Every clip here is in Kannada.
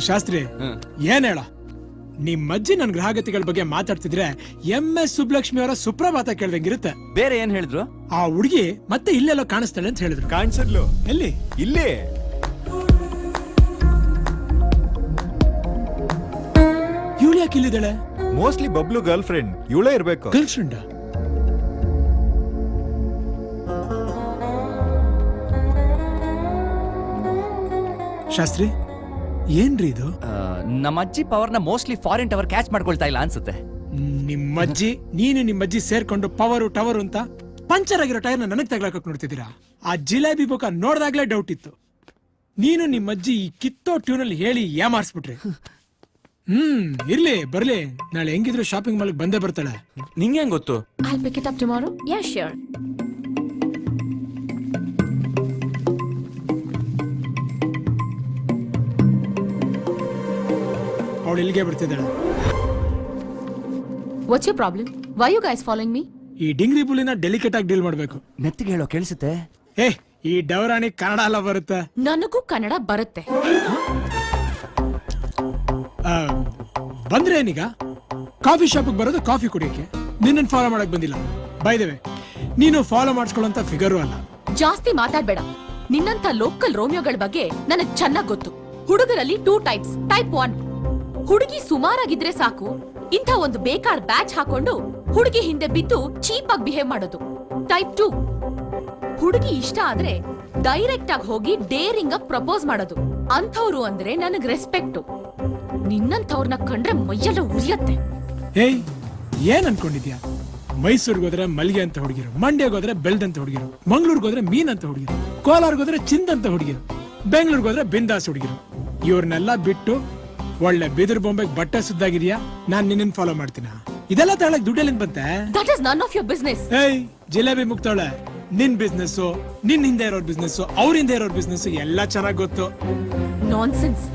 ಶಾಸ್ತ್ರಿ ಏನ್ ಹೇಳ ನಿಮ್ ಅಜ್ಜಿ ನನ್ ಗ್ರಹಗತಿಗಳ ಬಗ್ಗೆ ಮಾತಾಡ್ತಿದ್ರೆ MS ಸುಬ್ಲಕ್ಷ್ಮಿ ಅವರ ಸುಪ್ರಭಾತ ಕೇಳ್ದಂಗಿರುತ್ತೆ. ಬೇರೆ ಏನ್ ಹೇಳಿದ್ರು? ಆ ಹುಡುಗಿ ಮತ್ತೆ ಇಲ್ಲೆಲ್ಲೋ ಕಾಣಿಸ್ತಾಳೆ ಅಂತ ಹೇಳಿದ್ರು. ಕಾಣಿಸಿದ್ಲು? ಎಲ್ಲಿ? ಇಲ್ಲೇ. ಇವಳು ಯಾಕೆ ಇಲ್ಲಿದ್ದಾಳೆ? ಮೋಸ್ಟ್ಲಿ ಬಬ್ಲು ಗರ್ಲ್ ಫ್ರೆಂಡ್ ಇವಳೇ ಇರ್ಬೇಕು. Girl friend? ಶಾಸ್ತ್ರಿ ಏನ್ರಿ ಇದು? ನಮ್ಮ ಅಜ್ಜಿ ಪವರ್ನ ಮೋಸ್ಟ್ಲಿ ಫಾರಿನ್ ಟವರ್ ಕ್ಯಾಚ್ ಮಾಡ್ಕೊಳ್ತಾ ಇಲ್ಲ ಅನ್ಸುತ್ತೆ. ನಿಮ್ಮಜ್ಜಿ ನಿಮ್ಮಜ್ಜಿ ಸೇರ್ಕೊಂಡು ಟವರ್ ಅಂತ ಪಂಚರ್ ಆಗಿರೋ ಟೈರ್ನ ನನಗ್ ತಗ್ಲಾಕಕ್ ನೋಡ್ತಿದ್ದೀರಾ? ಆ ಜಿಲೇಬಿ ಬುಕ್ಕ ನೋಡ್ದಾಗ್ಲೇ ಡೌಟ್ ಇತ್ತು. ನೀನು ನಿಮ್ಮಜ್ಜಿ ಈ ಕಿತ್ತೋ ಟ್ಯೂನಲ್ಲಿ ಹೇಳಿ ಏಮಾರ್ಸ್ಬಿಟ್ರಿ. ಇರ್ಲಿ ಬರ್ಲಿ, ನಾಳೆ ಹೆಂಗಿದ್ರು ಶಾಪಿಂಗ್ ಮಾಲ್ ಬಂದೇ ಬರ್ತಾಳೆ. ನಿಂಗೆ ಹೆಂಗ್ ಗೊತ್ತು? I'll pick it up tomorrow. Yeah, sure. ಅವಳು ಇಲ್ಲಿಗೆ ಬರ್ತಿದ್ದಾಳೆ. What's your problem? Why you guys following me? ಈ ಡಿಂಗ್ರಿ ಬುಲಿನ ಡೆಲಿಕೇಟ್ ಆಗಿ ಡೀಲ್ ಮಾಡ್ಬೇಕು. ನೆತ್ತಿಗೆ ಹೇಳೋ ಕೇಳಿಸುತ್ತೆ. ಈ ಡವರಾಣಿ ಕನ್ನಡ ಎಲ್ಲ ಬರುತ್ತೆ. ನನಗೂ ಕನ್ನಡ ಬರುತ್ತೆ. ಬಂದ್ರೆ ಏನೀಗ? ಕಾಫಿ ಶಾಪ್ ಬರೋದು ಕಾಫಿ ಕುಡಿಯಕ್ಕೆ. ನಿನ್ನನ್ನು ಫಾಲೋ ಮಾಡಕ್ ಬಂದಿಲ್ಲ. ಬೈ ದ ವೇ, ನೀನು ಫಾಲೋ ಮಾಡಿಸ್ಕೊಳ್ಳೋಂತ ಫಿಗರು ಅಲ್ಲ. ಜಾಸ್ತಿ ಮಾತಾಡ್ಬೇಡ. ನಿನ್ನಂತ ಲೋಕಲ್ ರೋಮಿಯೋಗಳ ಬಗ್ಗೆ ನನಗ್ ಚೆನ್ನಾಗ್ ಗೊತ್ತು. ಹುಡುಗರಲ್ಲಿ 2 ಟೈಪ್ಸ್. ಟೈಪ್ 1 ಹುಡುಗಿ ಸುಮಾರಾಗಿದ್ರೆ ಸಾಕು, ಇಂಥ ಒಂದು ಬೇಕಾದ ಬ್ಯಾಚ್ ಹಾಕೊಂಡು ಹುಡುಗಿ ಹಿಂದೆ ಬಿದ್ದು ಚೀಪ್ ಆಗಿ ಬಿಹೇವ್ ಮಾಡೋದು. ಟೈಪ್ 2 ಹುಡುಗಿ ಇಷ್ಟ ಆದ್ರೆ ಡೈರೆಕ್ಟ್ ಆಗಿ ಹೋಗಿ ಡೇರಿಂಗ್ ಆಗಿ ಪ್ರಪೋಸ್ ಮಾಡೋದು. ಅಂಥವ್ರು ಅಂದ್ರೆ ನನಗ್ ರೆಸ್ಪೆಕ್ಟ್. ನಿನ್ನಂಥವ್ರನ್ನ ಕಂಡ್ರೆ ಮೈಯೆಲ್ಲ ಉರಿಯತ್ತೆ. ಏನ್ ಅನ್ಕೊಂಡಿದ್ಯಾ? ಮೈಸೂರ್ಗೆ ಹೋದ್ರೆ ಮಲ್ಗೆ ಅಂತ ಹುಡುಗಿರು, ಮಂಡ್ಯಗೆ ಹೋದ್ರೆ ಬೆಲ್ದ್ ಅಂತ ಹುಡುಗಿರು, ಮಂಗ್ಳೂರ್ಗೆ ಹೋದ್ರೆ ಮೀನ್ ಅಂತ ಹುಡುಗಿರು, ಕೋಲಾರ್ಗೆ ಹೋದ್ರೆ ಚಿಂದ್ ಅಂತ ಹುಡುಗಿರು, ಬೆಂಗಳೂರಿಗೆ ಹೋದ್ರೆ ಬಿಂದಾಸ್ ಹುಡುಗಿರು. ಇವ್ರನ್ನೆಲ್ಲ ಬಿಟ್ಟು ಒಳ್ಳೆ ಬಿದಿರು ಬೊಂಬೆಗೆ ಬಟ್ಟೆ ಸುದ್ದಾಗಿದ್ಯಾ, ನಾನ್ ನಿನ್ನ ಫಾಲೋ ಮಾಡ್ತೀನ? ಇದೆಲ್ಲ ತಗೊಳಕ್ ದುಡ್ಡೆಲ್ಲಿಂದ ಬಂತೆ? That is none of your business. ಜಿಲೇಬಿ ಮುಕ್ತಾಳೆ. ನಿನ್ ಬಿಸ್ನೆಸ್, ನಿನ್ ಹಿಂದೆ ಇರೋರ್ ಬಿಸ್ನೆಸ್, ಅವ್ರ ಹಿಂದೆ ಇರೋರ್ ಬಿಸ್ನೆಸ್ ಎಲ್ಲ ಚೆನ್ನಾಗ್ ಗೊತ್ತು. Nonsense.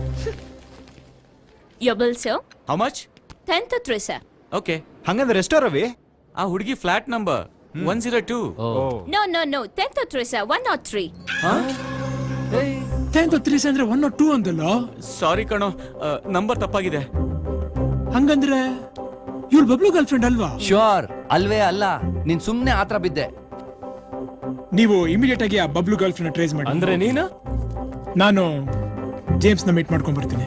Your bill, sir? How much? 10-3, sir. Okay. ಹಂಗಂದ್ರೆ ಎಷ್ಟೋ ರವಿ? ಆ ಹುಡುಗಿ ಫ್ಲಾಟ್ ನಂಬರ್ 102. No, 10-3, sir. 103. 10-3 ಅಂದ್ರೆ 102 ಅಂದಲ್ಲ. ಸಾರಿ ಕಣೋ, ನಂಬರ್ ತಪ್ಪಾಗಿದೆ. ಹಂಗಂದ್ರೆ ಇವ್ಳು ಬಬ್ಲು ಗರ್ಲ್ ಫ್ರೆಂಡ್ ಅಲ್ವಾ? ಶ್ಯೂರ್ ಅಲ್ವೇ ಅಲ್ಲ, ನೀನ್ ಸುಮ್ನೆ ಆತರ ಬಿದ್ದೆ. ನೀವು ಇಮಿಡಿಯೇಟ್ ಆಗಿ ಆ ಬಬ್ಲು ಗರ್ಲ್ ಫ್ರೆಂಡ್ ಟ್ರೇಸ್ ಮಾಡಿ. ಅಂದ್ರೆ ನೀನು? ನಾನು ಜೇಮ್ಸ್ ನ ಮೀಟ್ ಮಾಡ್ಕೊಂಡ್ ಬರ್ತೀನಿ.